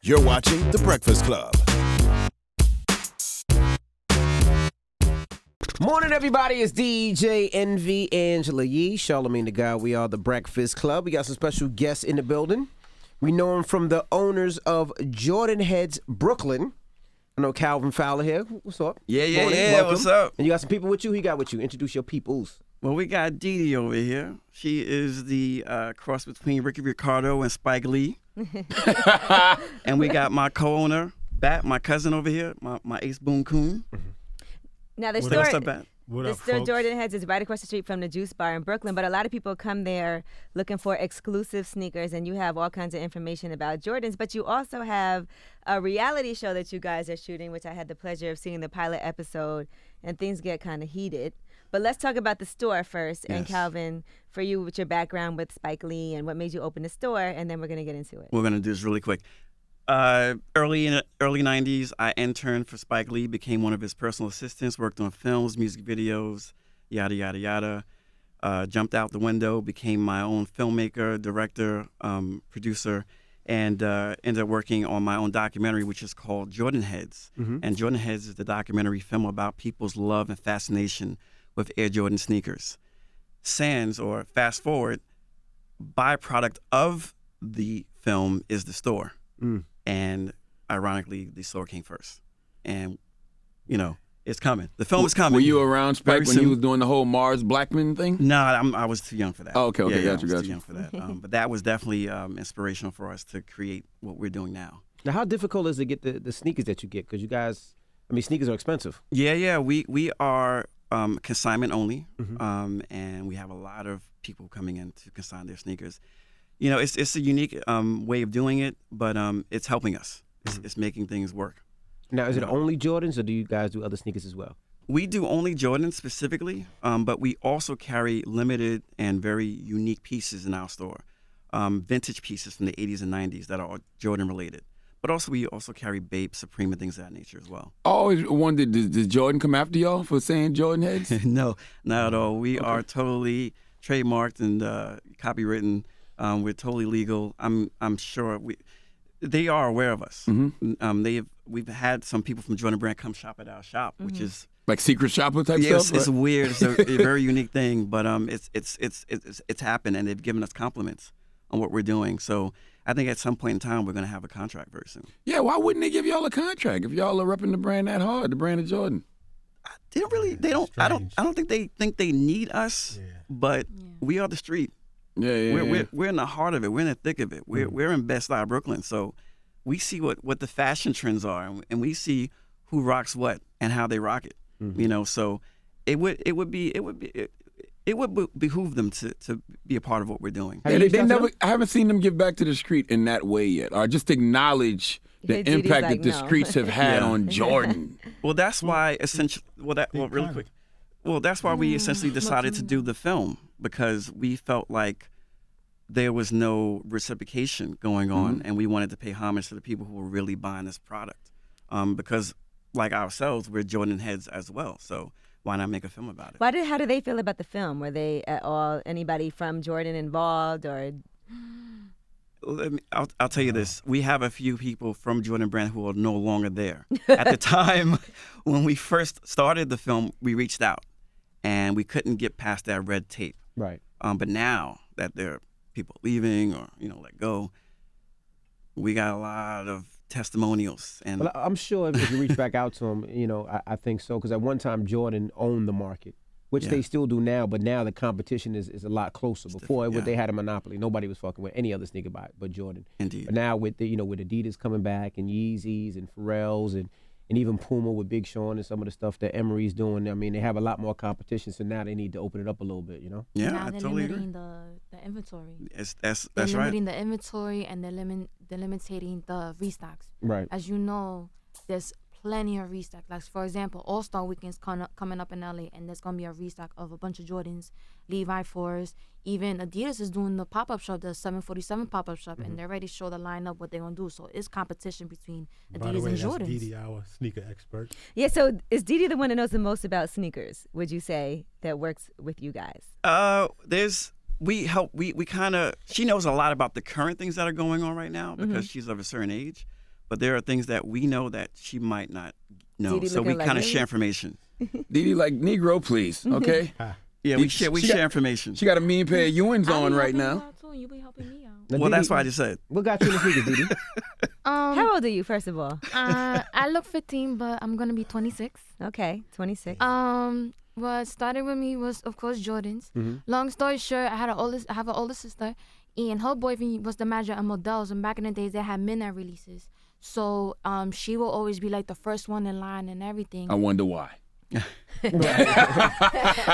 You're watching The Breakfast Club. Morning, everybody. It's DJ Envy, Angela Yee, Charlamagne the God. We are The Breakfast Club. We got some special guests in the building. We know him from the owners of Jordan Heads Brooklyn. I know Calvin Fowler here. What's up? Yeah. Welcome. What's up? And you got some people with you? Who you got with you? Introduce your peoples. Well, we got Dee Dee over here. She is the cross between Ricky Ricardo and Spike Lee. And we got my co-owner, Bat, my cousin over here, my Ace Boone Coon. Now the What's up, Bat? The store Jordan Heads is right across the street from the Juice Bar in Brooklyn, but a lot of people come there looking for exclusive sneakers, and you have all kinds of information about Jordans, but you also have a reality show that you guys are shooting, which I had the pleasure of seeing the pilot episode, and things get kind of heated. But let's talk about the store first, and Calvin, for you with your background with Spike Lee and what made you open the store, and then we're going to get into it. We're going to do this really quick. Early 90s, I interned for Spike Lee, became one of his personal assistants, worked on films, music videos, yada, yada, yada. Jumped out the window, became my own filmmaker, director, producer, and ended up working on my own documentary, which is called Jordan Heads. Mm-hmm. And Jordan Heads is the documentary film about people's love and fascination with Air Jordan sneakers. Sans, or fast forward, byproduct of the film is the store. Mm. And ironically, the store came first. And, it's coming. The film is coming. Were you around Spike when he was doing the whole Mars Blackman thing? No, I was too young for that. Oh, okay, got you. Too young for that. But that was definitely inspirational for us to create what we're doing now. Now, how difficult is it to get the sneakers that you get? Because you guys, sneakers are expensive. Yeah. We are consignment only, and we have a lot of people coming in to consign their sneakers. It's a unique way of doing it, but it's helping us. It's making things work. Now, is it only Jordans, or do you guys do other sneakers as well? We do only Jordans specifically, but we also carry limited and very unique pieces in our store. Vintage pieces from the 80s and 90s that are Jordan related. But also we also carry Bape, Supreme, and things of that nature as well. I always wondered, does Jordan come after y'all for saying Jordan Heads? No, not at all. We are totally trademarked and copywritten. We're totally legal. I'm sure they are aware of us. Mm-hmm. We've had some people from Jordan Brand come shop at our shop, which is like secret shopper type stuff. It's weird. It's a very unique thing, but it's happened, and they've given us compliments on what we're doing. So I think at some point in time we're going to have a contract very soon. Yeah, why wouldn't they give y'all a contract if y'all are repping the brand that hard, the brand of Jordan? They don't really. They don't. I don't think they need us, but we are the street. Yeah. We're in the heart of it. We're in the thick of it. We're in Bed-Stuy, Brooklyn. So we see what the fashion trends are, and we see who rocks what and how they rock it. Mm-hmm. So it would behoove them to be a part of what we're doing. I haven't seen them give back to the street in that way yet, or just acknowledge the impact that the streets have had on Jordan. Well, that's why essentially. Really quick. Well, that's why we essentially decided to do the film, because we felt like there was no reciprocation going on, and we wanted to pay homage to the people who were really buying this product. Because, like ourselves, we're Jordan Heads as well. So why not make a film about it? How did they feel about the film? Were they at all anybody from Jordan involved, or? I'll tell you this. We have a few people from Jordan Brand who are no longer there. At the time when we first started the film, we reached out, and we couldn't get past that red tape. Right. But now that there are people leaving or let go, we got a lot of testimonials. And well, I'm sure if you reach back out to them, I think so, because at one time Jordan owned the market, which they still do now, but now the competition is a lot closer. Before they had a monopoly. Nobody was fucking with any other sneaker but Jordan. Indeed. But now with with Adidas coming back and Yeezys and Pharrells and even Puma with Big Sean and some of the stuff that Emery's doing, they have a lot more competition. So now they need to open it up a little bit, Yeah, now I they're totally limiting agree. the inventory. That's they're right. limiting the inventory, and they're limiting the restocks. Right. As you know, there's plenty of restock. Like, for example, All-Star Weekend's coming up in LA, and there's going to be a restock of a bunch of Jordans, Levi 4s. Even Adidas is doing the pop-up shop, the 747 pop-up shop, and they already show the lineup, what they're going to do. So it's competition between Adidas and Jordans. Dee Dee, our sneaker expert. Yeah, so is Dee Dee the one that knows the most about sneakers, would you say, that works with you guys? She knows a lot about the current things that are going on right now because she's of a certain age. but there are things that we know that she might not know. Didi So we looking like kind of me? share information. Didi, like, Negro, please, okay? Yeah, we share She got- information. She got a mean pair of Ewins I'll on be right helping now. you out too, and you be helping me out. Now, Well, Didi, that's what I just said. What got you in the sneakers, Didi? How old are you, first of all? I look 15, but I'm gonna be 26. Okay, 26. What started with me was, of course, Jordans. Mm-hmm. Long story short, I have an older sister, and her boyfriend was the manager at Models. And back in the days, they had midnight releases. So she will always be like the first one in line and everything. I wonder why.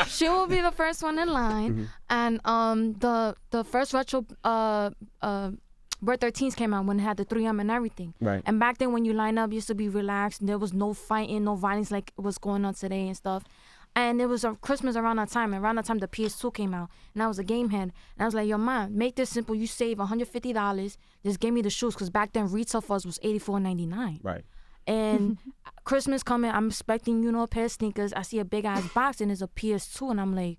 She will be the first one in line, and the first retro Bird 13s came out when it had the 3M and everything. Right. And back then, when you line up, you used to be relaxed, and there was no fighting, no violence like what's going on today and stuff. And it was Christmas around that time. And around that time, the PS2 came out, and I was a game head. And I was like, "Yo, Mom, make this simple. You save $150. Just give me the shoes, because back then retail for us was $84.99. Right. And Christmas coming, I'm expecting, a pair of sneakers. I see a big ass box, and it's a PS2, and I'm like,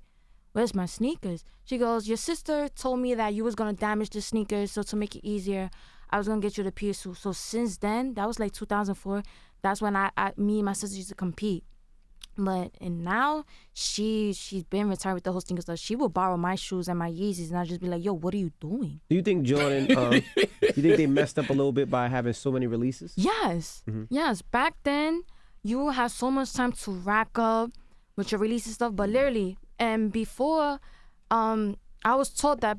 "Where's my sneakers?" She goes, "Your sister told me that you was gonna damage the sneakers, so to make it easier, I was gonna get you the PS2." So since then, that was like 2004. That's when me and my sister used to compete. And now she's been retired with the whole sneaker stuff. She will borrow my shoes and my Yeezys, and I'll just be like, "Yo, what are you doing?" Do you think Jordan? You think they messed up a little bit by having so many releases? Yes. Yes. Back then, you had so much time to rack up with your release and stuff. But literally, and before, I was told that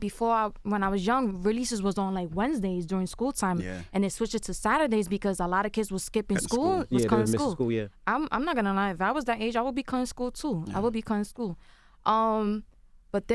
when I was young, releases was on like Wednesdays during school time. Yeah. And they switched it to Saturdays because a lot of kids was skipping Cutting school. school. Was Yeah, they cutting were missing school. school. Yeah. I'm not gonna lie. If I was that age, I would be cutting school too. I would be cutting school. But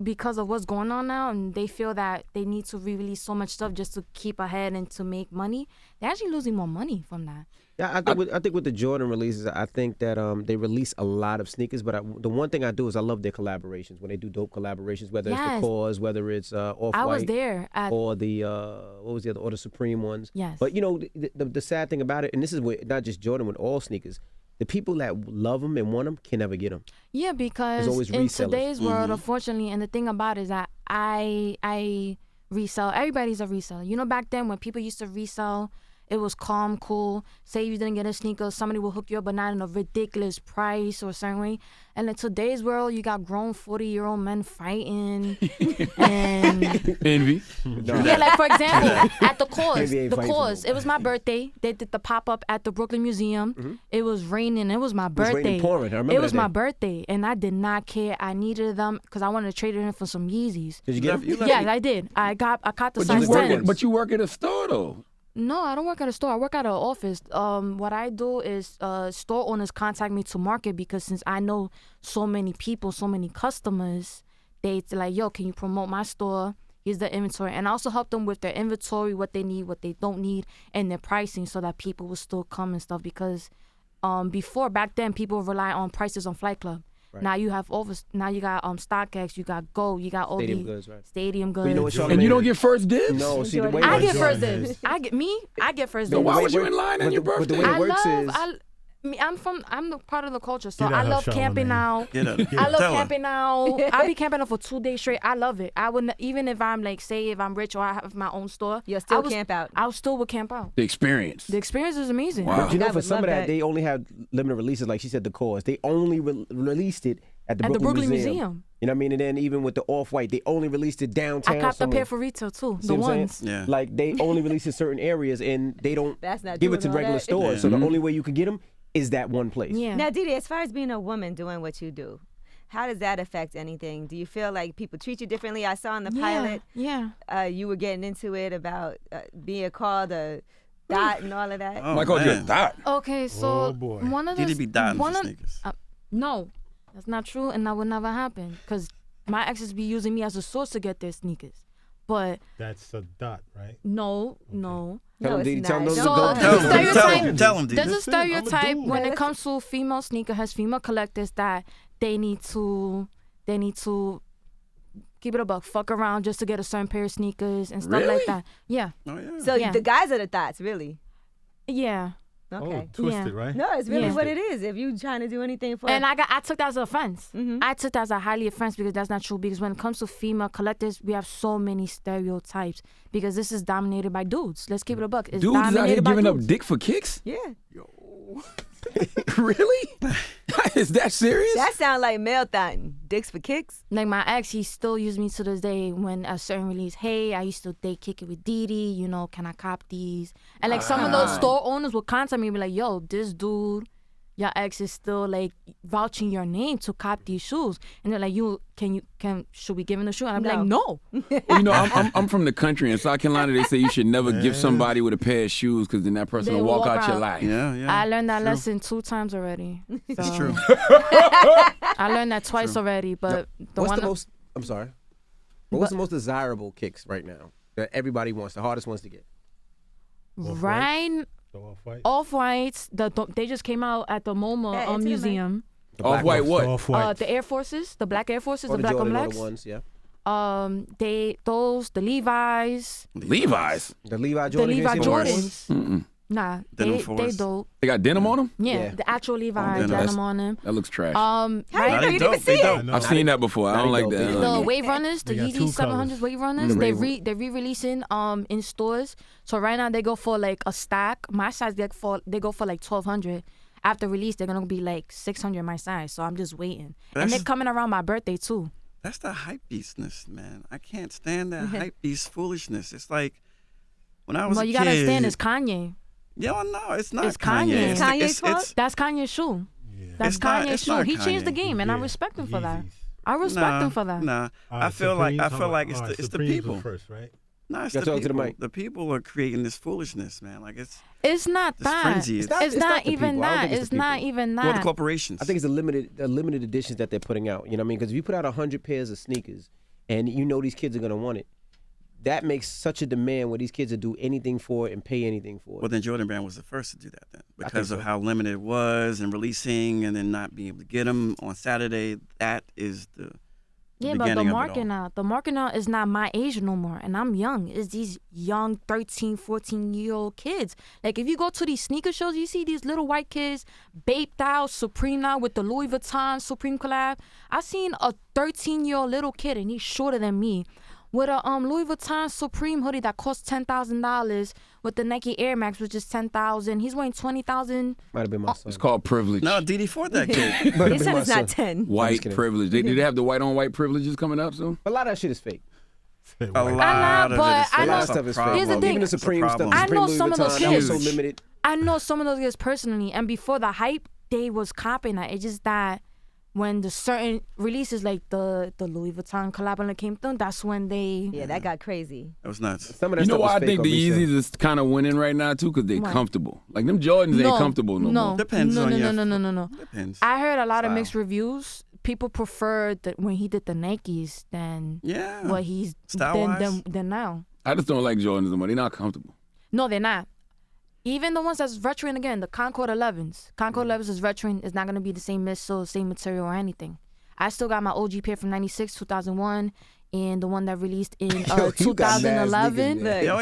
because of what's going on now, and they feel that they need to re-release so much stuff just to keep ahead and to make money, they're actually losing more money from that. Yeah, I think with the Jordan releases, I think that they release a lot of sneakers. But the one thing I do is I love their collaborations when they do dope collaborations, whether it's Yes. the Cause, whether it's Off-White. I was there at Or the what was the other, or the Supreme ones. Yes. But the sad thing about it, and this is with not just Jordan, with all sneakers, the people that love them and want them can never get them. Yeah, because always in resellers. today's world, unfortunately, and the thing about it is that I resell. Everybody's a reseller. Back then when people used to resell, it was calm, cool. Say you didn't get a sneaker, somebody will hook you up, but not in a ridiculous price or a certain way. And in today's world, you got grown 40-year-old men fighting. And Envy. yeah, like for example, at the Cause, Maybe ain't fighting for it was my birthday. They did the pop-up at the Brooklyn Museum. It was raining. It was my birthday. raining pouring. I remember It was that my day. birthday, and I did not care. I needed them because I wanted to trade it in for some Yeezys. Did you get them? Yeah, I did. I caught the But size you, work 10. at, but you work at a store, though. No, I don't work at a store. I work at an office. What I do is store owners contact me to market, because since I know so many people, so many customers, they like, "Yo, can you promote my store? Here's the inventory." And I also help them with their inventory, what they need, what they don't need, and their pricing, so that people will still come and stuff. Because back then, people rely on prices on Flight Club. Right. Now you have now you got StockX, you got Go, you got all Stadium these goods, right. stadium goods. But you know what, Charlamagne? And you don't get first dibs? No, see the way I it get works- first Jordan dibs. is- I get first So dibs. why way was you it in works- line but on your the- but the birthday? way it works I'm the part of the culture, so Get I out love her, camping Charlamagne. now. Get up. I love Tell her. camping now. I'll be camping out for 2 days straight. I love it. I wouldn't, even if I'm like, say if I'm rich or I have my own store, You'll still I would- camp out. I still would camp out. The experience. The experience is amazing. Wow. But you know, I for would some of love that, that. they only have limited releases. Like she said, the Cause. They only released it at the At the Brooklyn Brooklyn Museum. Museum. You know what I mean? And then even with the Off-White, they only released it downtown. I copped a somewhere. pair for retail too. See The what I'm ones. saying? Yeah. Like they only release in certain areas, and they don't That's not give it to doing all regular that. stores. Yeah. So the only way you can get them is that one place. Yeah. Now, Didi, as far as being a woman doing what you do, how does that affect anything? Do you feel like people treat you differently? I saw in the pilot, Yeah. you were getting into it about being called a dot and all of that. Oh, I called you a man. dot. Okay, so Oh, boy. one of the Did it be dotting one for of- sneakers? No, that's not true, and that would never happen because my exes be using me as a source to get their sneakers. But That's a dot, right? no. Tell No, them, it's Didi, not. tell them, Don't- don't- Tell him, Stereotype- tell him, tell him, There's Didi. a Listen, I'm a stereotype dude. when Yeah, it comes to female sneakerheads, female collectors, that they need to keep it a buck, fuck around just to get a certain pair of sneakers and stuff Really? like that. Yeah, Oh, yeah. So Yeah. the guys are the thoughts, really. yeah. Okay. Oh, twisted, Yeah. right? No, it's really Yeah. what it is. If you trying to do anything for And I took that as an offense. Mhm. I took that as a highly offense because that's not true. Because when it comes to female collectors, we have so many stereotypes because this is dominated by dudes. Let's keep it a buck. It's Dudes is out here dominated by giving up dudes. dick for kicks? yeah, Really? Is that serious? that sound like marathon dicks for kicks. Like my ex, he still uses me to this day when a certain release, hey, I used to date kick it with Didi, you know, can I cop these? And like some of those store owners will contact me and be like, yo, this dude, your ex is still like vouching your name to cop these shoes. And they're like, should we give him the shoe? And I'm No. like, no. Well, you know, I'm from the country. In South Carolina, they say you should never give somebody with a pair of shoes because then that person They will walk out your out. life. Yeah. I learned that True. lesson 2 times already. It's So, true. I learned that twice already, but the What's one the most? I'm sorry. What's the most desirable kicks right now that everybody wants? The hardest ones to get. right So Off-White. Off-Whites, they just came out at the MoMA Hey, into the mic. museum. The black Off-White ones. what? Off-White. The Air Forces, the black Air Forces, Or the the black on Jordan or blacks. the ones, yeah. The Levi's, Levi's. The Levi the Jordan. Levi you seen the ones? Jordans. Nah, Denim they Force. dope. They got denim on them? Yeah, Yeah. the actual Levi denim. denim on them. That looks trash. How you Right? know? They You didn't dope. even see They it. dope. No. I've seen that before. I don't like dope. that. I don't The like Wave Runners, the They got Yeezy 2 700s colors. Wave Runners, The they're Wave- re-releasing in stores. So right now they go for like a stack. My size they go for like 1,200. After release they're gonna be like 600 my size. So I'm just waiting. And That's- they're coming around my birthday too. That's the hype beastness, man. I can't stand that hype beast foolishness. It's like when I was Well, a you kid. gotta understand it's Kanye. Yeah, no, it's not It's Kanye. It's Kanye's fault? That's Kanye's shoe. Yeah. That's It's not- Kanye's it's shoe. not He changed the Kanye. game, and I Yeah. respect him for that. Yeezys. I respect him for that. Nah, All I right, feel Supremes, like all right, it's the Supremes were people. first, right? No, it's Gotta the talk to the people. mic. The people are creating this foolishness, man. Like it's It's not this that. frenzy. It's not- It's it's not not the even people. I don't that. think it's It's the not people. even well, the that. corporations. I think it's the limited editions that they're putting out. You know what I mean? Because if you put out 100 pairs of sneakers and you know these kids are gonna want it, that makes such a demand where these kids will do anything for it and pay anything for it. Well, then Jordan Brand was the first to do that then think because of so. how limited it was and releasing and then not being able to get them on Saturday. That is the Yeah, but the beginning of it market now is not my age no more, and I'm young. It's these young 13, 14-year-old kids. Like if you go to these sneaker shows, you see these little white kids baped out, Supreme now with the Louis Vuitton Supreme collab. I seen a 13-year-old little kid, and he's shorter than me, with a Louis Vuitton Supreme hoodie that costs $10,000 with the Nike Air Max, which is $10,000. He's weighing $20,000. Might have been my son. It's called privilege. No, DD Ford that kid. Might have He been said my it's not son. 10. White kidding. privilege. They have the white on white privileges coming up soon? A lot of that shit is fake. A know, lot of but it is I fake. know- That's stuff a is fake. problem. Here's the thing. Even the It's a Supreme stuff. problem. I Supreme know Louis some of those Vuitton, that was so kids. limited. I know some of those guys personally, and before the hype, they was copying that. It's just that when the certain releases like the Louis Vuitton collab when it came through, that's when they. Yeah, that got crazy. It was nuts. Some of that You know stuff why I was fake think on the resale. Yeezys is kind of winning right now too? Because they Why? comfortable. Like them Jordans ain't comfortable no more. Depends no, on no, your- no, no, no, no. Depends. I heard a lot of Style. mixed reviews. People preferred that when he did the Nikes than Yeah. what he's Style-wise? than now. I just don't like Jordans no more. They're not comfortable. No, they're not. Even the ones that's veteran again, the Concord 11s. Concord 11s is veteran. It's not gonna be the same missile, same material or anything. I still got my OG pair from '96, 2001, and the one that released in Yo, you got mad 2011. niggas, man. Yeah, oh,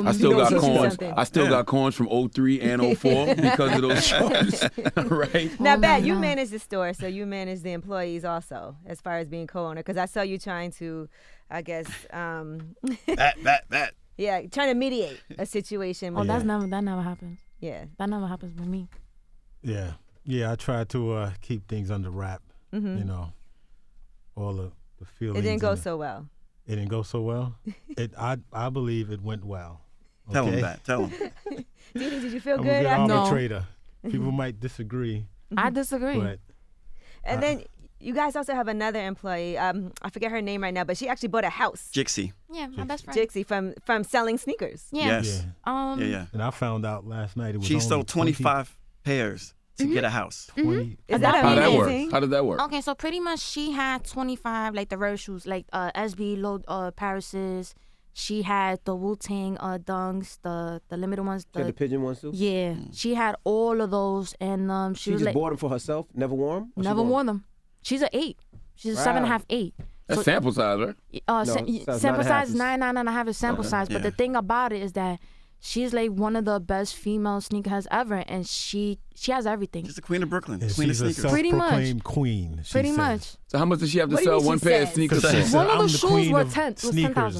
yeah. I still You know got something. corns. Something. I still Yeah. got corns from 03 and 04 because of those shorts. Right? Now, Oh Bat, my you God. manage the store, so you manage the employees also, as far as being co-owner. Because I saw you trying to, I guess, That. yeah, trying to mediate a situation. Oh, With that never happens. yeah. That never happens with me. Yeah. I try to keep things under wrap. Mm-hmm. You know, all the feelings. It didn't go and so well. It didn't go so well. I believe it went well. Tell him okay? that. Tell him. Didi, did you feel I'm good a good after? No. arbitrator. People might disagree, I disagree. but And then you guys also have another employee. I forget her name right now, but she actually bought a house. Jixie. Yeah, my best friend. Jixie from selling sneakers. Yeah. Yes. yeah. Yeah. And I found out last night it was She only sold 25 pairs to get a house. 20 Is that How that amazing? works? How does that work? Okay, so pretty much she had 25 like the rare shoes, like SB low Paris's. She had the Wu-Tang dunks, the limited ones. She had the pigeon ones too. Yeah, she had all of those, and she She was just like bought them for herself. Never wore them. never wore them. She's an 8. She's a 7.5, 8. That's So- sample size, right? No, sample size size 9.5 is- 9.5 is sample size. But Yeah. the thing about it is that She's like one of the best female sneakerheads ever, and she has everything. She's the queen of Brooklyn. And Queen of she's a sneakers. Pretty much. self-proclaimed queen. She Pretty says. much. So how much does she have to What do you sell mean one she pair of says? sneakers? Because she for? said, One of I'm the the shoes queen were of 10,000.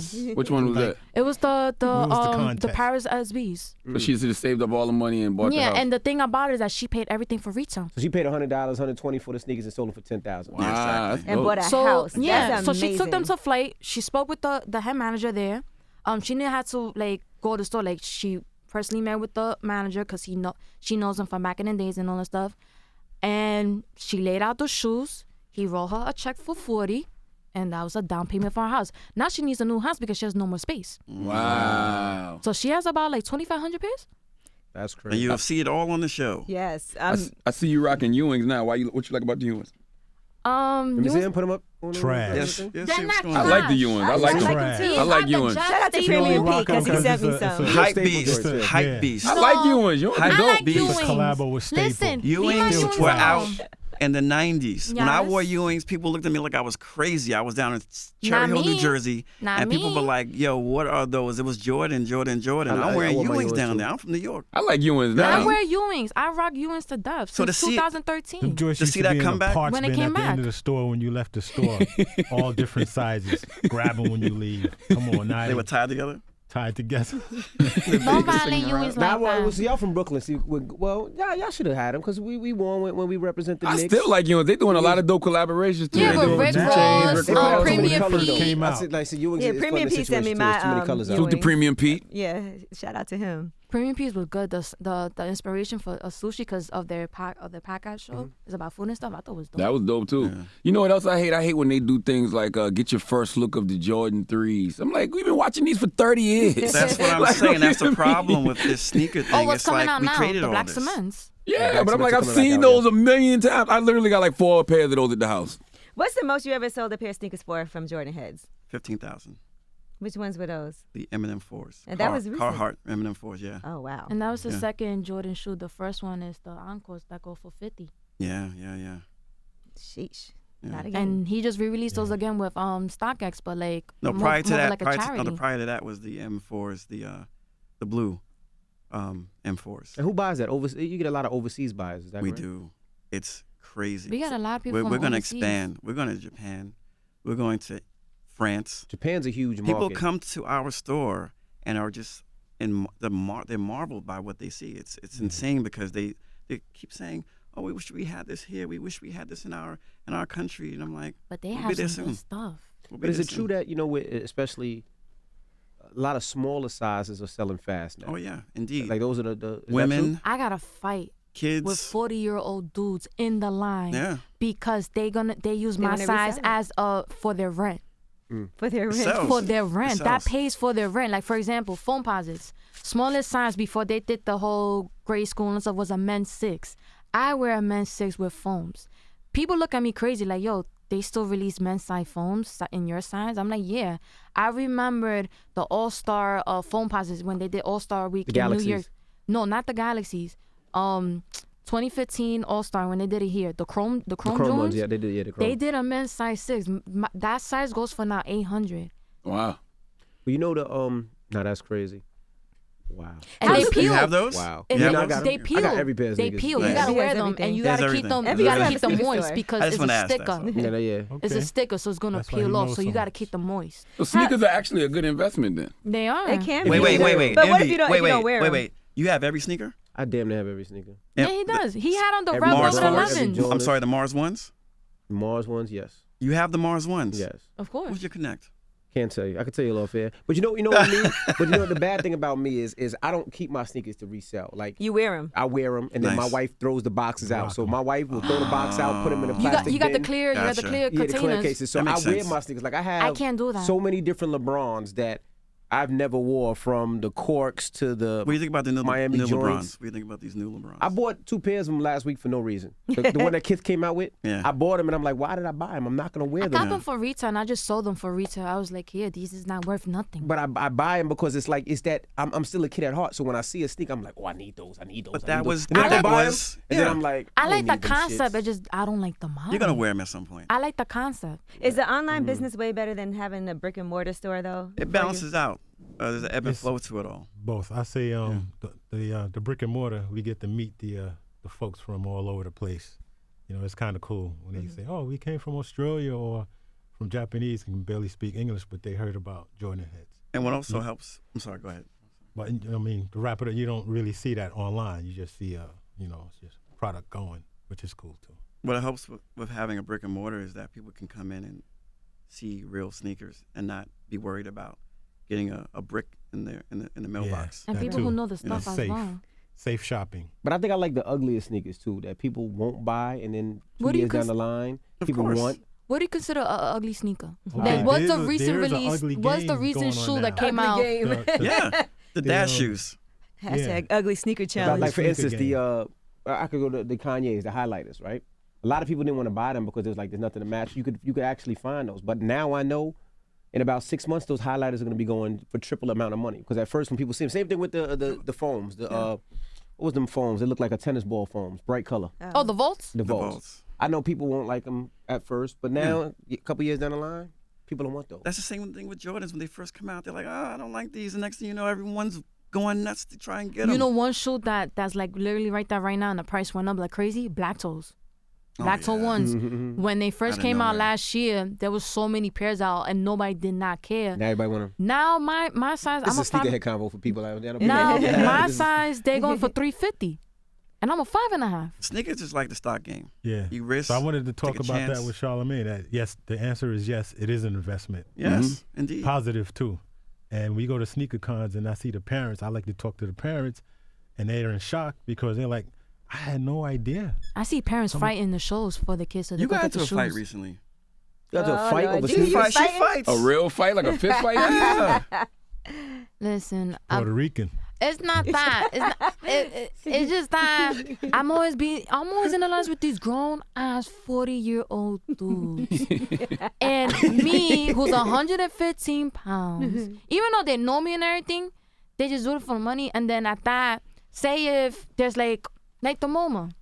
sneakers. Which one was Like, that? It was the contest? Paris SBs. So she just saved up all the money and bought the Yeah, house. and the thing about it is that she paid everything for retail. So she paid $100, $120 for the sneakers and sold them for $10,000. Wow, that's And dope. bought a So house. yeah, That's so she took them amazing. to flight. She spoke with the head manager there. She didn't have to like go to the store. Like she personally met with the manager because she knows him from back in the days and all that stuff. And she laid out the shoes. He wrote her a check for 40, and that was a down payment for her house. Now she needs a new house because she has no more space. Wow. So she has about like 2,500 pairs. That's And crazy. you'll see it all on the show. Yes. I see you rocking Ewings now. What you like about the Ewings? Let me see You- them. Put them up. Trash. Yes, yes, They're see what's not going I on. like the Ewings. I like them. Trash. I like Ewings. Shout out to They Premium rock Pete because he them sent me because it's some. a- Hype Staple beast. joints, yeah. Hype Yeah. beast. I like Ewings. You I dope like beast. Ewings. Collabo with Staple. Listen, Ewings Ewings were are- out in the 90s. When I Yes. wore Ewings, people looked at me like I was crazy. I was down in Cherry Not Hill, New me. Jersey, Not and people me. were like, yo, what are those? It was Jordan. I'm wearing I wore my Ewings Ewings down too. there. I'm from New York. I like Ewings I now. wear Ewings. I rock Ewings to death So to since see- 2013. Them joints To used see to that be in come the back? parts When it bin came at the end back. of the store when you left the store. All different sizes. Grab them when you leave. Come on, now They were tied together. tied together. Don't violate Ewings Nah, like well, that. see, y'all from Brooklyn. See, well, y'all should have had them because we won when we represent the I Knicks. still like Ewings. They doing a lot of dope collaborations too. Yeah, They with doing Rick Two Ross, Chainz, They Rick put out Ross. too many Premium colors, Pete. though. Came I out. said, like, so Ewings Yeah, is Premium fun in Pete sent me situations, my, too. Too many colors out. Ewing. Salute to Premium Pete. Yeah, shout out to him. Premium Peas was good. The inspiration for a sushi because of their podcast show is about food and stuff. I thought it was dope. That was dope too. Yeah. You know what else I hate? I hate when they do things like get your first look of the Jordan 3s. I'm like, we've been watching these for 30 years. That's what I'm Like, saying. That's the what do you problem mean? with this sneaker thing. Oh, what's It's coming like out we now? created The all Black this. Cements. Yeah, but I'm like, Black I've Cements are seen coming back those a million times. I literally got like 4 pairs of those at the house. What's the most you ever sold a pair of sneakers for from Jordan Heads? 15,000. Which ones were those? The Eminem 4s. And that was recent. Carhartt Eminem 4s. Yeah. Oh wow. And that was the Yeah. second Jordan shoe. The first one is the Encores that go for 50. Yeah. Sheesh. Yeah. Not again. And he just re-released those again with StockX, but like No, more, prior to more that, like a prior charity. to that was the M4s, the blue M4s. And who buys that? You get a lot of overseas buyers. Is that We correct? do. It's crazy. We got a lot of people We're from going to overseas. expand. We're going to Japan. We're going to France. Japan's a huge market. People come to our store and are just they're marveled by what they see. It's insane because they keep saying, "Oh, we wish we had this here. We wish we had this in our country." And I'm like, But they we'll have be there some soon. good stuff. We'll be But is there it true soon. that especially a lot of smaller sizes are selling fast now? Oh yeah, indeed. Like those are the is that true? Women, I got to fight kids. with 40-year-old dudes in the line Yeah. because they use They my wanna size resell as for their rent. For their rent. Sells. For their rent. It That sells. pays for their rent. Like, for example, phone posits. Smallest size before they did the whole grade school and stuff was a men's 6. I wear a men's 6 with foams. People look at me crazy like, yo, they still release men's size foams in your size? I'm like, yeah. I remembered the All-Star foam posits when they did All-Star Week The in New York. Galaxies. No, not the Galaxies. 2015 All-Star when they did it here. The Chrome The Chrome ones, Jones. yeah, they did. Yeah, the Chrome. They did a men's size 6. That size goes for now 800. Wow. Well, you know the no, that's crazy. Wow. And they peel. You have those? Wow. And You they, have I those? they peel. I got every pair of They sneakers. peel. Nice. You gotta He wear has them, everything. and you He has gotta keep them. everything. You gotta Everything. keep them Everything. moist because I just it's wanna a ask that, sticker. so. Yeah. It's a Okay. sticker, so it's gonna That's why he peel off. knows So you so gotta much. keep them moist. So sneakers are actually a good investment then. They are. It can Wait, be. wait. But what if Envy. you don't, wait, if you don't wear them? wait. You have every sneaker? I damn near have every sneaker. Yeah, he does. He had on the Every Red Mars Velvet Force? 11s. Jordan. I'm sorry, the Mars ones? Mars ones, yes. You have the Mars ones? Yes. Of course. What's your connect? Can't tell you. I can tell you a little fair. But you know what I mean? But you know what the bad thing about me is I don't keep my sneakers to resell. Like You wear them. I wear them and then my Nice. wife throws the boxes out. So my wife will throw the box out, put them in a You plastic got the bin. clear. You got the Gotcha. clear Yeah, the clear containers. cases. So That I makes wear sense. my sneakers. Like I have can't do that. so many different LeBrons that I've never wore, from the corks to the What do you think about the new Miami new joints. LeBrons? What do you think about these new LeBrons? I bought 2 pairs of them last week for no reason. The one that Kith came out with, Yeah. I bought them and I'm like, why did I buy them? I'm not gonna wear I them. got them for retail, and I just sold them for retail. I was like, here, these is not worth nothing. But I buy them because it's like that. I'm still a kid at heart. So when I see a sneaker, I'm like, oh, I need those. I need those. But I that need was- those. And then I that go buy 'em, was- and then yeah. I'm like, I like don't the need them concept. shits. It just I don't like the model. You're going to wear them at some point. I like the concept. Is the online business way better than having a brick and mortar store though? It balances out. There's an ebb and It's- flow to it all. Both. I say the brick and mortar, we get to meet the folks from all over the place. You know, it's kind of cool when they say, "Oh, we came from Australia," or from Japanese and can barely speak English, but they heard about Jordan Heads. And what also helps, I'm sorry, go ahead. But I mean, the rapper, you don't really see that online. You just see it's just product going, which is cool too. What helps with having a brick and mortar is that people can come in and see real sneakers and not be worried about getting a brick in the mailbox. And that people too. who know the You know, stuff as safe. well. Safe shopping. But I think I like the ugliest sneakers too, that people won't buy, and then 2 What do you years down the line, Of people course. want. What do you consider an ugly sneaker? Okay, Like, what's the there's recent a release? ugly What's the game recent going on shoe that now. came Ugly out? game. Yeah, the dad um, shoes. Hashtag ugly sneaker Like, challenge. like for Sneaker instance, game. I could go to the Kanye's, the highlighters, right? A lot of people didn't want to buy them because there's nothing to match. You could actually find those, but now I know. In about 6 months, those highlighters are going to be going for triple amount of money. Because at first, when people see them, same thing with the foams. What was them foams? They look like a tennis ball foams, bright color. Oh, the Volts? The Volts. Volts. I know people won't like them at first, but now, a couple years down the line, people don't want those. That's the same thing with Jordans. When they first come out, they're like, I don't like these. The next thing you know, everyone's going nuts to try and get them. You know one shoe that's like literally right there right now and the price went up like crazy? Black Toes. Black Toe ones. When they first Outta came out nowhere. last year, there was so many pairs out and nobody did not care. Now everybody want them. Now my size, This I'm is a a sneakerhead five. combo for people out there. Now Yeah. my This is- size, they're going for $350, and I'm a 5.5. Sneakers is like the stock game. Yeah. You risk. So I wanted to talk take a about chance. that with Charlamagne. That yes, the answer is yes. It is an investment. Yes, indeed. Positive too. And we go to sneaker cons and I see the parents. I like to talk to the parents, and they're in shock because they're like, I had no idea. I see parents fighting the shows for the kids so they You go got get into the a fight shoes. recently. You got to Oh, fight Lord, over you sneakers. fighting? fights. A real fight, like a fist fight? Yeah. Listen, Puerto Rican. it's not that. It's just that I'm always in the lines with these grown ass 40-year-old dudes, and me who's 115 pounds. Even though they know me and everything, they just do it for money. And then at that, say if there's like the MoMA,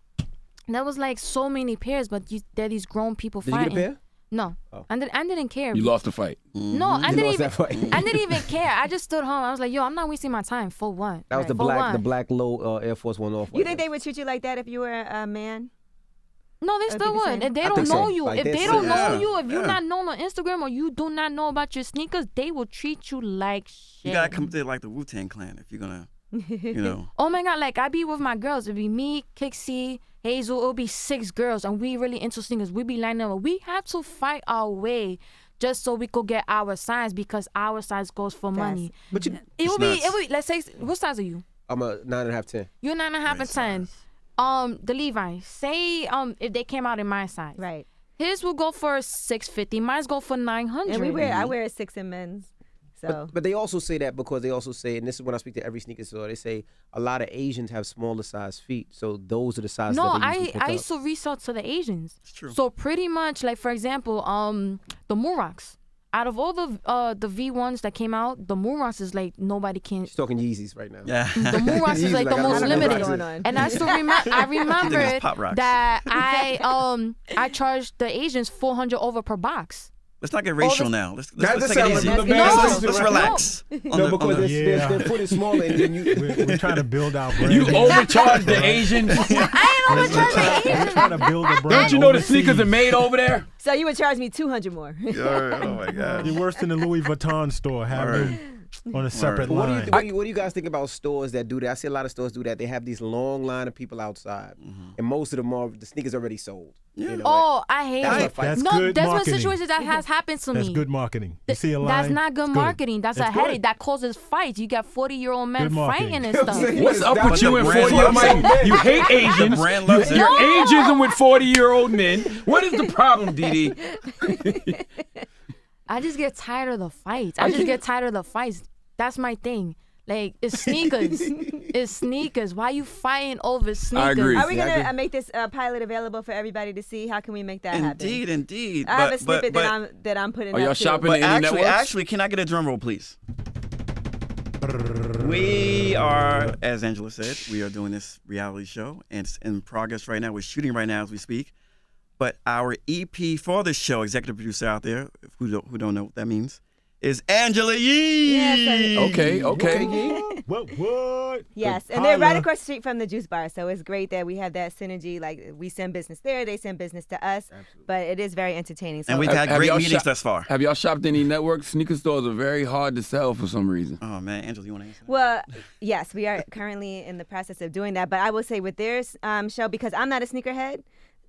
there was like so many pairs, but there are these grown people Did you fighting. get a pair? No, I didn't care. You lost the fight. No, I You didn't lost even. that fight. I didn't even care. I just stood home. I was like, yo, I'm not wasting my time for what? That was the For black, what? the black low Air Force One off. You think they would treat you like that if you were a man? No, they Or still be the would. same? If they I don't think so. know you, Like if this. they don't know Yeah, you, if you're yeah. not known on Instagram or you do not know about your sneakers, they will treat you like shit. You gotta come to like the Wu-Tang Clan if you're gonna, you know. Oh my God, like I be with my girls. It'd be me, Kixie, Hazel. It'll be 6 girls, and we really into sneakers. We be lining up. We have to fight our way just so we could get our size because our size goes for money. But you, It will nuts. be. Let's say, what size are you? I'm a 9.5, 10. You're 9.5 and 10. The Levi's. Say if they came out in my size. Right. His will go for $650. Mine's go for $900. And I wear a 6 in men's. So But they also say that because they also say, and this is when I speak to every sneaker store, they say a lot of Asians have smaller size feet, so those are the sizes No, that they usually pick I up. used to resell to the Asians. It's true. So pretty much, like for example, the Muraks. Out of all the V1s that came out, the Muraks is like nobody can. She's talking Yeezys right now. Yeah. The Muraks is He's like like, the I most don't know limited. what's going on. And I still remember it's Pop Rocks. that I charged the Asians $400 over per box. Let's not get racial now. Let's That take it sounds easy. like the No. best Let's situation. relax. No, because Yeah. their foot is smaller, and then you. We're trying to build our You brand. overcharge the Asians. We're trying to build a brand. Don't you know the overseas. sneakers are made over there? So you would charge me $200 more. Oh my God. You're worse than the Louis Vuitton store. Have them on a separate What do, line. what do you guys think about stores that do that? I see a lot of stores do that. They have these long line of people outside, and most of them are the sneakers already sold. You know, Oh, I hate That's it. what fights. That's No, good there's been marketing. situations that has happened to That's me. good marketing. You see a line? That's not good It's marketing. That's It's a good. headache that causes fights. You got 40-year-old men Good marketing. fighting and You know what I'm stuff. saying? What's up with But you the and brand 40-year-old loves men? You hate Asians. brand loves it. You're ageism with 40-year-old men. What is the problem, Didi? I just get tired of the fights. I just get tired of the fights. That's my thing. Like, it's sneakers. It's sneakers. Why you fighting over sneakers? agree. Are we Yeah, I gonna agree. make this pilot available for everybody to see? How can we make that happen? Indeed. I have a But- snippet but- that I'm putting Are up y'all too. shopping But at any networks? actually, can I get a drum roll, please? We are, as Angela said, we are doing this reality show, and it's in progress right now. We're shooting right now as we speak. But our EP for this show, executive producer out there, who don't know what that means, is Angela Yee. Yes, Okay. What? Yes, Good and they're right holla. across the street from the juice bar, so it's great that we have that synergy. Like we send business there, they send business to us, but it is very entertaining. So And we've had Have great y'all meetings shop- thus far. Have y'all shopped any network? Sneaker stores are very hard to sell for some reason. Oh man, Angela, you want to answer? that? Well, yes, we are currently in the process of doing that. But I will say with their show, because I'm not a sneakerhead,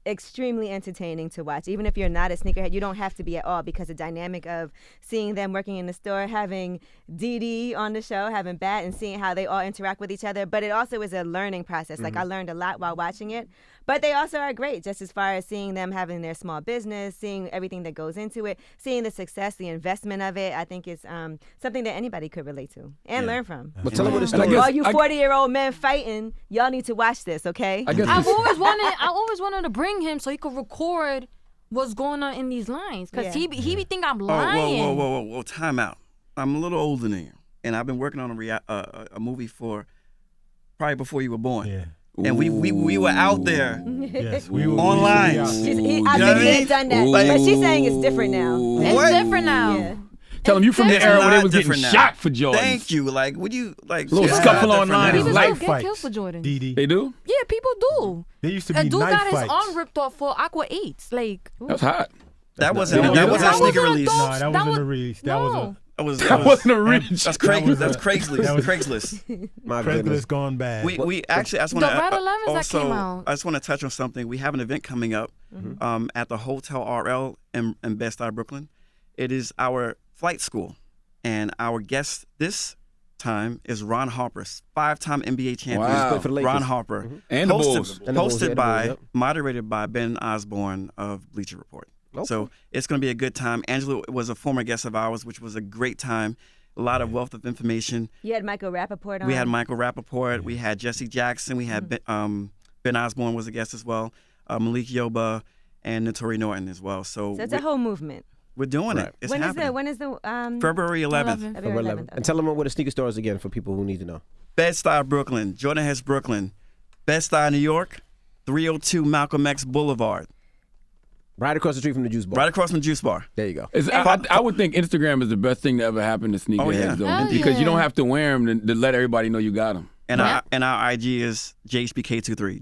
extremely entertaining to watch. Even if you're not a sneakerhead, you don't have to be at all, because the dynamic of seeing them working in the store, having Dee Dee on the show, having Bat, and seeing how they all interact with each other. But it also is a learning process. Like I learned a lot while watching it. But they also are great, just as far as seeing them having their small business, seeing everything that goes into it, seeing the success, the investment of it. I think it's something that anybody could relate to and learn from. But tell them what it's And I story. guess- All you 40-year-old men fighting, y'all need to watch this, okay? I guess I it's- always wanted to bring him so he could record what's going on in these lines, cause Yeah. he be think I'm Oh, lying. whoa, time out. I'm a little older than you, and I've been working on a movie for probably before you were born. Yeah. And we were out there. Yes. We were Online. We used to be out there. I know think what he I had done that, but she's saying it's different now. It's What? different now. Yeah. Tell them you from the It's era where they not was getting different now. shot for Jordans. Thank you. Like, would you like Little it's scuffle not different online now. is People life still get fights. killed for Jordan. DD. They do? Yeah, people do. They used to A be dude knife got his fights. arm ripped off for Aqua 8s. Like, That's hot. That wasn't That that was- wasn't a that sneaker wasn't a release. dope- No, that that wasn't was- a release. That was no. That wasn't a reach. That's That was That's a- Craigslist. that was- Craigslist. My a goodness. Craigslist gone bad. We actually I just want The Red 11s that also came out. I just want to touch on something. We have an event coming up at the Hotel RL in Bed-Stuy, Brooklyn. It is our flight school, and our guest this time is Ron Harper, 5-time NBA champion. Wow. Played for the Lakers. Ron Harper, And the Bulls. And the Bulls, yeah, hosted the by, Bulls, yep. moderated by Ben Osborne of Bleacher Report. Okay. So it's going to be a good time. Angela was a former guest of ours, which was a great time. A lot of wealth of information. You had Michael Rappaport on. We had Michael Rappaport. We had Jesse Jackson. We had Ben Osborne was a guest as well. Malik Yoba and Notori Norton as well. So, So it's a whole movement. we're doing it. It's happening. When is the February 11th. February 11th. And tell them what the sneaker store is again for people who need to know. Bed-Stuy, Brooklyn. Jordan Heads, Brooklyn. Bed-Stuy, New York. 302 Malcolm X Boulevard. Right across the street from the juice bar. Right across from the Juice Bar. There you go. I would think Instagram is the best thing to ever happen to sneakerheads, Oh, yeah. though, Hell because you yeah. don't have to wear them to let everybody know you got them. And Yeah. our IG is JHBK23.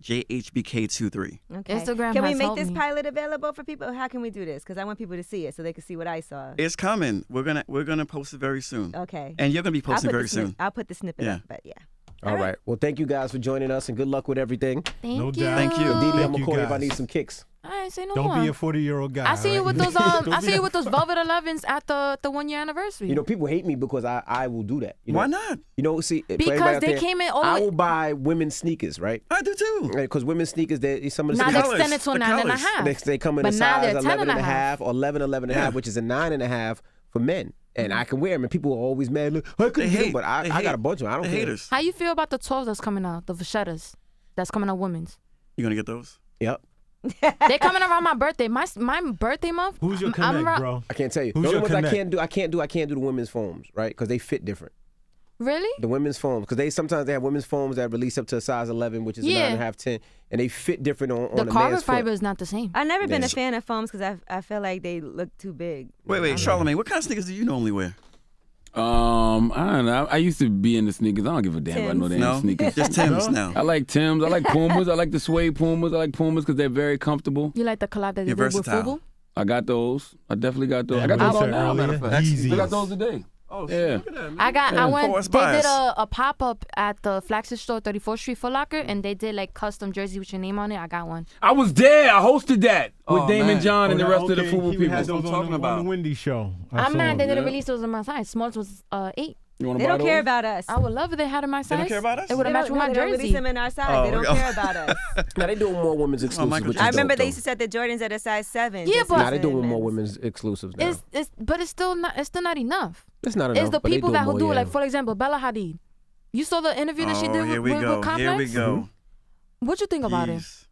JHBK23. Okay. Instagram Can we has make helped this me. pilot available for people? How can we do this? Because I want people to see it so they can see what I saw. It's coming. We're gonna post it very soon. Okay. And you're gonna be posting very soon. I'll put the snippet Yeah. up, but yeah. All right. Well, thank you guys for joining us and good luck with everything. Thank No you. doubt. Thank you. Didi, I'm Thank going to you, call you if I guys. need some kicks. I ain't say no Don't more. be a 40-year-old guy. I see you all with right? those Don't I be see a- you with those Velvet 11s at the 1 year anniversary. You know, people hate me because I will do that. You know? Why not? You know, see, for Because everybody out they there, came in all the I way- will buy women's sneakers, right? I do too. Because women's sneakers, some of the now they sneakers, colors, extended to a the 9.5. colors. they come in But a now size they're 10 11 and a half or 11 and a half, which is a 9.5 for men. And I can wear them, and people are always mad. Look, I couldn't They get them, hate. but I They got hate. a bunch of them. I don't The care. haters. How you feel about the 12s that's coming out, the Vachettas that's coming out women's? You gonna get those? Yep. They coming around my birthday. My birthday month. Who's your I'm connect, ra- bro? I can't tell you. Who's the only your ones connect? I can't do the women's foams, right? Because they fit different. Really? The women's foams, because sometimes they have women's foams that release up to a size 11, which is a Yeah. 9.5, 10, and they fit different on The the carbon man's fiber foot. is not the same. I've never been Yeah. a fan of foams because I feel like they look too big. Wait, Charlamagne, what kind of sneakers do you normally wear? I don't know. I used to be into sneakers. I don't give a damn about no Timbs. damn No, sneakers. just Tim's No? now. I like Timbs. I like Pumas. I like the suede Pumas. I like Pumas because they're very comfortable. You like the collab that they You're did with versatile. Fubu? I got those. I definitely got those. Yeah, I got what those you all said now, matter of earlier, fact. Yeezys. I got those today. Oh, Yeah. look at that, man. I went. Forest They did bias. a pop up at the flagship store, 34th Street Foot Locker, and they did like custom jerseys with your name on it. I got one. I was there. I hosted that with Oh, Damon man. John and the rest of the Okay, Fubu he people. had those I'm on talking the, about. on the Wendy show. I I'm saw mad him. they didn't yeah. release those in my size. Smalls was 8. You want They to buy don't care those? about us. I would love if they had in my size. don't care about us? It would They have matched don't, with my they don't release jersey. them in our size. Oh, they don't oh. care about us. Now they doing more women's exclusives, Michael which is I Jackson. remember dope, they though. used to set the Jordans at a size 7. Yeah, just but- Nah, as they in doing more men's. women's exclusives now. But it's still not enough. It's not enough. It's the but they people doing that who more, do it. yeah. Like for example, Bella Hadid. You saw the interview that she did here with, we go. with Complex? Here we go. What you think about it? Jeez.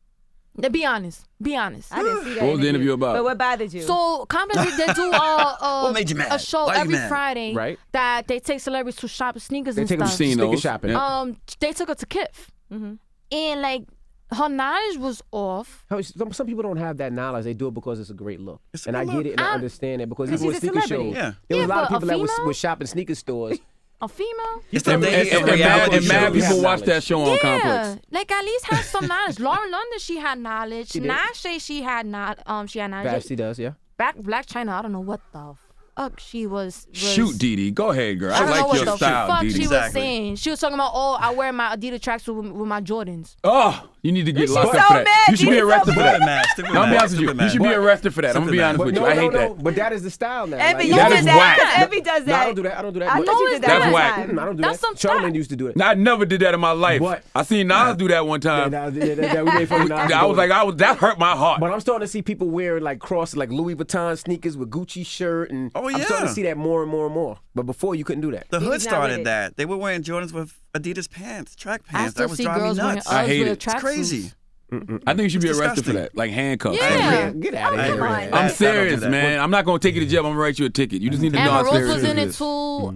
Be honest. Be honest. I didn't see that What was the interview about? But what bothered you? So Complex they do What made you mad? a show Why you every mad? Friday Right. that they take celebrities to shop sneakers They and take them stuff. Seen sneaker those. shopping. Yeah. They took her to Kith. Mm-hmm. And like Her knowledge was off. Some people don't have that knowledge. They do it because it's a great look. It's a And I good get look. it and I understand it because She's even with a sneaker celebrity. shows, Yeah. there was a lot of but a people that female? was shopping sneaker stores. A female? It's the And days of mad reality shows. people watch that show on Yeah, Complex. like at least have some knowledge. Lauren London, she had knowledge. She did. Nashe, she had knowledge. Vashti does, yeah. Black China, I don't know what the fuck she was. Shoot, Didi. Go ahead, girl. I I don't know like what your the style, fuck Didi. she was Exactly. saying. She was talking about, I wear my Adidas tracksuit with my Jordans. Oh, you need to get She's locked so up for that. mad. You should be She's so arrested for Stupid that. mad, stupid I'm gonna be mad, honest with you. stupid You should mad. be arrested for that. I'm gonna be Stupid honest mad. with you. no, I hate no, that. But that is the style now. Envy, Like, you That did is that. whack. 'Cause Envy does No, I that. don't do that. I don't do that. I But- thought you did that That's one whack. time. I don't do That's that. some Charlamagne style. used to do it. Nah, I never did that in my life. What? I seen Nas do that one time. Yeah, we made fun of Nas I was doing like, it. that hurt my heart. But I'm starting to see people wearing like like Louis Vuitton sneakers with Gucci shirt, and Oh, I'm starting yeah. to see that more and more and more. But before you couldn't do that. The He hood was not with started it. that. They were wearing Jordans with Adidas pants, track I pants. still That was see driving me girls wearing nuts. I hate with it. It's tracksuits. crazy. I think you should be It's arrested for disgusting. that, like handcuffs. Yeah. Get out of I here. agree. man. I'm That- serious, don't do that. man. I'm not gonna take you to jail. I'm gonna write you a ticket. You just need to know Amber how Rose serious was in it is. too.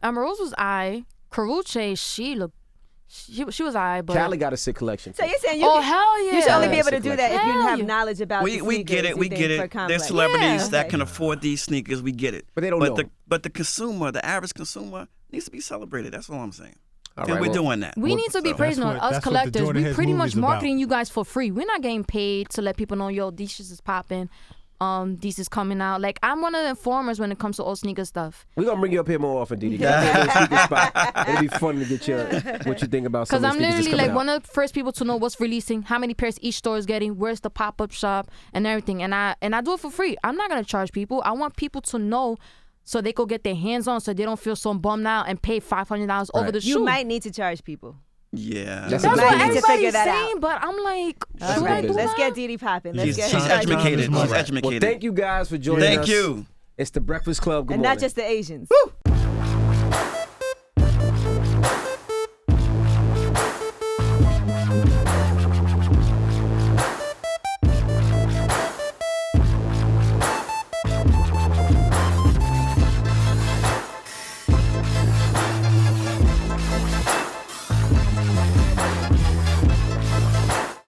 Amber Rose was Karrueche, she looked. She was but Cali got a sick collection. So you're saying you oh can, hell yeah! you should only be Yeah. able to do that if you Hell have yeah. knowledge about the We get sneakers, it. We you get think, it. for There's Complex. celebrities Yeah. that can afford these sneakers. We get it. But they don't but know. But the consumer, the average consumer, needs to be celebrated. That's all I'm saying. All And right, we're well, doing that. We need to be So- praising That's on what- us that's what the collectors. Jordan We Heads pretty much movie's about. marketing you guys for free. We're not getting paid to let people know, yo, these shits is popping. These is coming out. Like I'm one of the informers when it comes to all sneaker stuff. We're gonna bring you up here more often, Didi. Get up here in the sneaker spot. It'll be fun to get your what you think about some Because of the I'm sneakers that's literally coming like out. one of the first people to know what's releasing, how many pairs each store is getting, where's the pop-up shop and everything. And I do it for free. I'm not gonna charge people. I want people to know so they could get their hands on so they don't feel so bummed out and pay $500 over the You shoe. might need to charge people. Yeah. That's That's a what business. Need to figure everybody's that out. saying, but I'm like, That's should a I do business. Let's that? get Didi popping. Let's She's get she's her charging. educated. All She's right. educated. Well, thank you guys for joining us. Thank you. It's the Breakfast Club. Good and morning. not just the Asians. Woo!